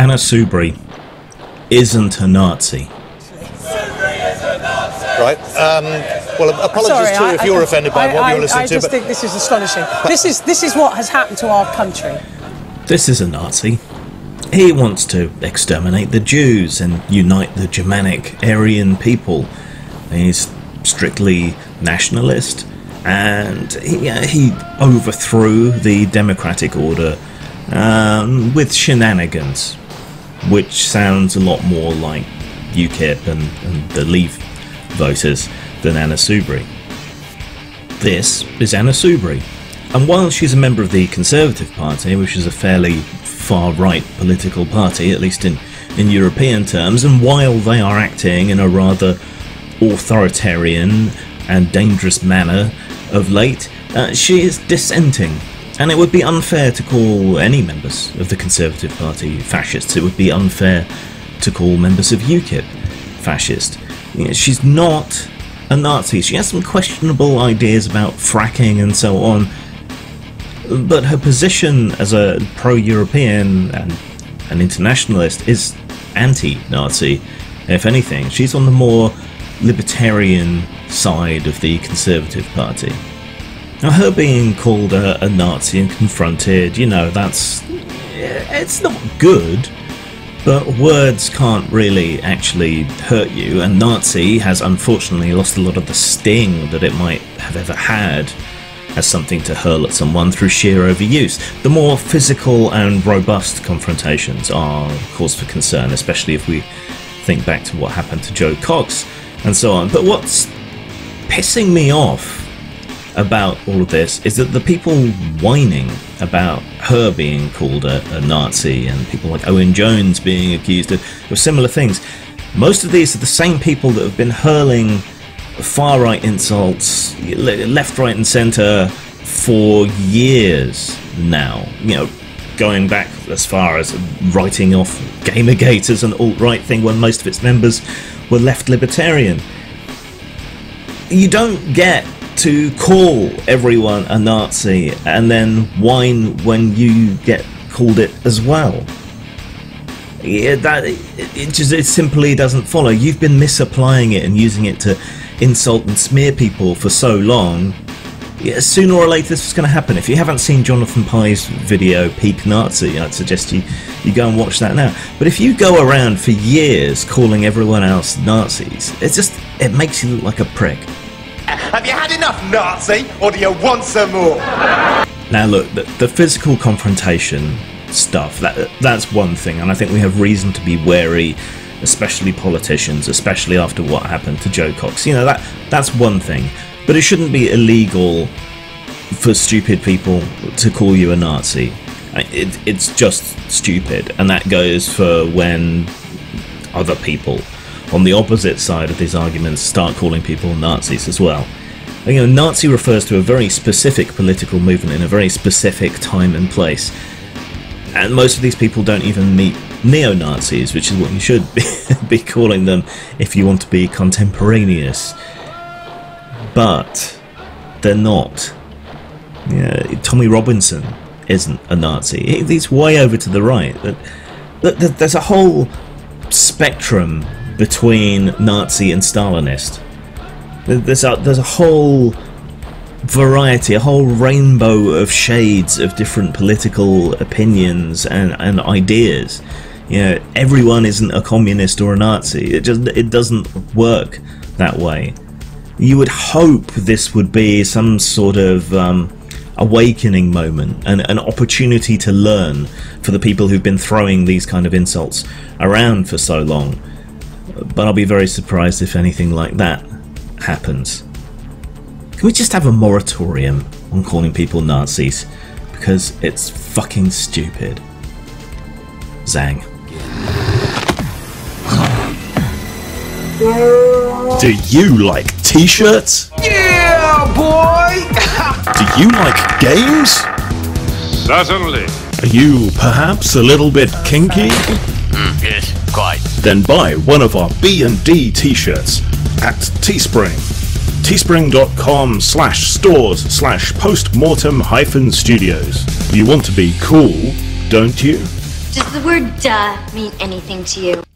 Anna Soubry isn't a Nazi. Right. Well, apologies too if you're offended by what you're listening to. I just think this is astonishing. This is what has happened to our country. This is a Nazi. He wants to exterminate the Jews and unite the Germanic Aryan people. He's strictly nationalist, and he overthrew the democratic order with shenanigans, which sounds a lot more like UKIP and the Leave voters than Anna Soubry. This is Anna Soubry, and while she's a member of the Conservative Party, which is a fairly far-right political party, at least in European terms, and while they are acting in a rather authoritarian and dangerous manner of late, she is dissenting. And it would be unfair to call any members of the Conservative Party fascists. It would be unfair to call members of UKIP fascist. She's not a Nazi. She has some questionable ideas about fracking and so on, but her position as a pro-European and an internationalist is anti-Nazi. If anything, she's on the more libertarian side of the Conservative Party. Now, her being called a Nazi and confronted, it's not good, but words can't really actually hurt you, and Nazi has unfortunately lost a lot of the sting that it might have ever had as something to hurl at someone through sheer overuse. The more physical and robust confrontations are cause for concern, especially if we think back to what happened to Joe Cox and so on. But what's pissing me off about all of this is that the people whining about her being called a Nazi and people like Owen Jones being accused of similar things, most of these are the same people that have been hurling far-right insults left, right and centre for years now, going back as far as writing off Gamergate as an alt-right thing when most of its members were left libertarian. You don't get to call everyone a Nazi and then whine when you get called it as well. It simply doesn't follow. You've been misapplying it and using it to insult and smear people for so long. Sooner or later this is going to happen. If you haven't seen Jonathan Pye's video Peak Nazi, I'd suggest you go and watch that now. But if you go around for years calling everyone else Nazis, it makes you look like a prick. Have you had enough, Nazi, or do you want some more? Now look, the physical confrontation stuff, that's one thing, and I think we have reason to be wary, especially politicians, especially after what happened to Joe Cox. That's one thing, but it shouldn't be illegal for stupid people to call you a Nazi. It's just stupid, and that goes for when other people on the opposite side of these arguments start calling people Nazis as well. Nazi refers to a very specific political movement in a very specific time and place, and most of these people don't even meet neo-Nazis, which is what you should be calling them if you want to be contemporaneous. But they're not. Tommy Robinson isn't a Nazi. He's way over to the right. But there's a whole spectrum between Nazi and Stalinist. There's a whole variety, a whole rainbow of shades of different political opinions and ideas. Everyone isn't a communist or a Nazi. It doesn't work that way. You would hope this would be some sort of awakening moment, an opportunity to learn for the people who've been throwing these kind of insults around for so long. But I'll be very surprised if anything like that happens. Can we just have a moratorium on calling people Nazis? Because it's fucking stupid. Zang. Do you like t-shirts? Yeah, boy! Do you like games? Certainly. Are you perhaps a little bit kinky? Yes, quite. Then buy one of our B&D t-shirts at Teespring. Teespring.com/stores/postmortem-studios. You want to be cool, don't you? Does the word duh mean anything to you?